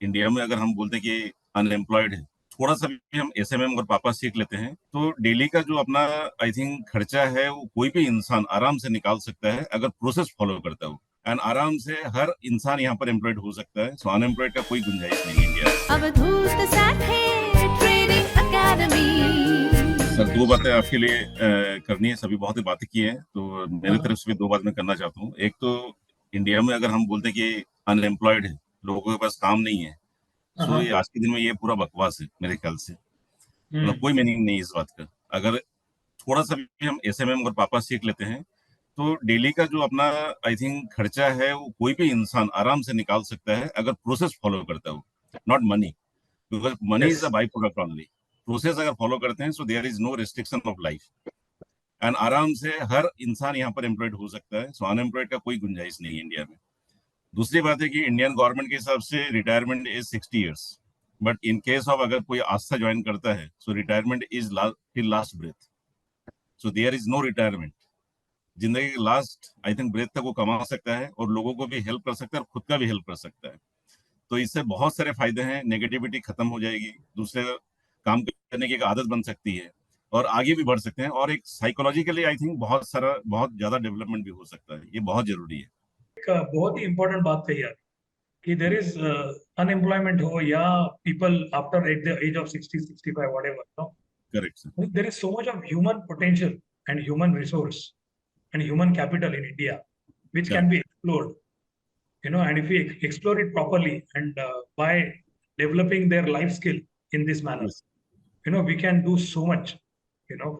India में अगर हम बोलते हैं कि अनएम्प्लॉयड है, थोड़ा सा भी हम एसएमएम और पापा सीख लेते हैं तो डेली का जो अपना आई थिंक खर्चा है वो कोई भी इंसान आराम से निकाल सकता है अगर प्रोसेस फॉलो करता हो। एंड आराम से हर इंसान यहाँ पर एम्प्लॉयड हो सकता है। सो अनएम्प्लॉयड का कोई गुंजाइश नहीं है इंडिया में। अवधूत साठे ट्रेनिंग अकेडमी। सर दो बातें आपके लिए करनी है। सभी बहुत ही बातें की हैं तो मेरी तरफ से भी दो बात मैं करना चाहता हूँ। एक तो इंडिया में अगर हम बोलते हैं कि अनएम्प्लॉयड है, लोगों के पास काम नहीं है, सो ये आज के दिन में ये पूरा बकवास है मेरे ख्याल से। मतलब कोई मीनिंग नहीं है इस बात का। अगर थोड़ा सा भी हम एसएमएम और पापा सीख लेते हैं तो डेली का जो अपना आई थिंक खर्चा है वो कोई भी इंसान आराम से निकाल सकता है अगर प्रोसेस फॉलो करता हो, not money, because money is a by product only. Process अगर फॉलो करते हैं so there is no restriction of life and आराम से हर इंसान यहाँ पर एम्प्लॉयड हो सकता है। सो अनएम्प्लॉयड का कोई गुंजाइश नहीं है इंडिया में। दूसरी बात है कि इंडियन गवर्नमेंट के हिसाब से retirement is 60 years, but in case of अगर कोई आज से ज्वाइन करता है so retirement is till last breath. So there is no retirement. जिंदगी के लास्ट आई थिंक ब्रेथ तक वो कमा सकता है और लोगों को भी हेल्प कर सकता है और खुद का भी हेल्प कर सकता है। तो इससे बहुत सारे फायदे हैं। नेगेटिविटी खत्म हो जाएगी, दूसरे का काम करने की एक आदत बन सकती है और आगे भी बढ़ सकते हैं। और एक साइकोलॉजिकली आई थिंक बहुत ज्यादा डेवलपमेंट भी हो सकता है। ये बहुत जरूरी है। एक बहुत ही इम्पोर्टेंट बात कही आप कि देर इज अनएम्प्लॉयमेंट हो या people after at the age of 60-65 whatever, no? Correct sir. There is so much of human potential and human resource and human capital in India which can be explored, and if we explore it properly and by developing their life skill in this manner, Yes. we can do so much,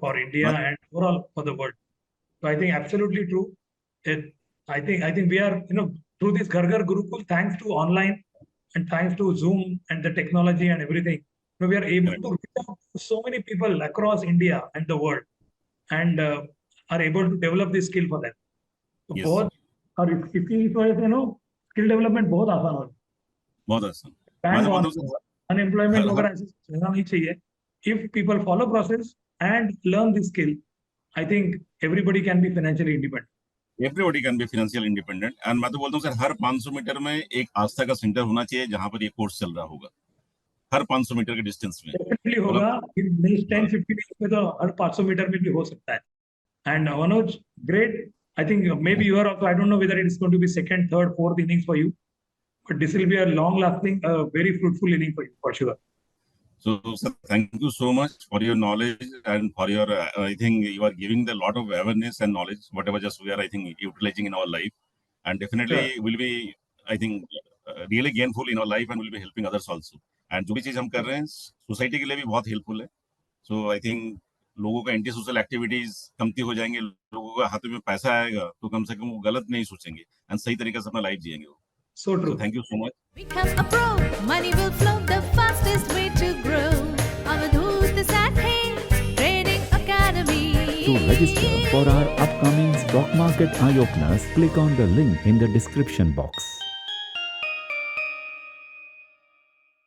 for India and overall for the world. So I think absolutely true. I think we are, through this Ghar Ghar Gurukul, thanks to online and thanks to Zoom and the technology and everything, we are able to reach out to so many people across India and the world and are able to develop this skill for them. तो Yes. बहुत और इसकी वजह से skill development बहुत आसान हो बहुत आसान। अनएम्प्लॉयमेंट वगैरह ऐसे रहना नहीं चाहिए। If people follow process and learn this skill, I think everybody can be financially independent. Everybody can be financial independent. And मैं तो बोलता हूँ सर, हर 500 मीटर में एक आस्था का सेंटर होना चाहिए जहां पर ये कोर्स चल रहा होगा, हर 500 मीटर के डिस्टेंस में। डेफिनेटली होगा। 10-15 में तो हर 500 मीटर में भी हो सकता है। And Manoj, great. I think maybe you are also, I don't know whether it is going to be second, third, fourth innings for you, but this will be a long-lasting, very fruitful inning for you, for sure. So, sir, thank you so much for your knowledge and for your, I think you are giving a lot of awareness and knowledge, whatever just we are, I think, utilizing in our life. And definitely will be, I think, really gainful in our life and will be helping others also. And जो भी चीज हम कर रहे हैं, society के लिए भी बहुत हेल्पफुल है। So, I think, लोगों का एंटी सोशल एक्टिविटीज कमती हो जाएंगे, लोगों के हाथों में पैसा आएगा तो कम से कम वो गलत नहीं सोचेंगे एंड सही तरीके से अपना लाइफ जिएंगे वो। So true. So, thank you so much. Become a pro, money will flow, the fastest way to grow. Avadhoot Sathe Trading Academy. To register for our upcoming stock market eye openers, click on the link in the description box.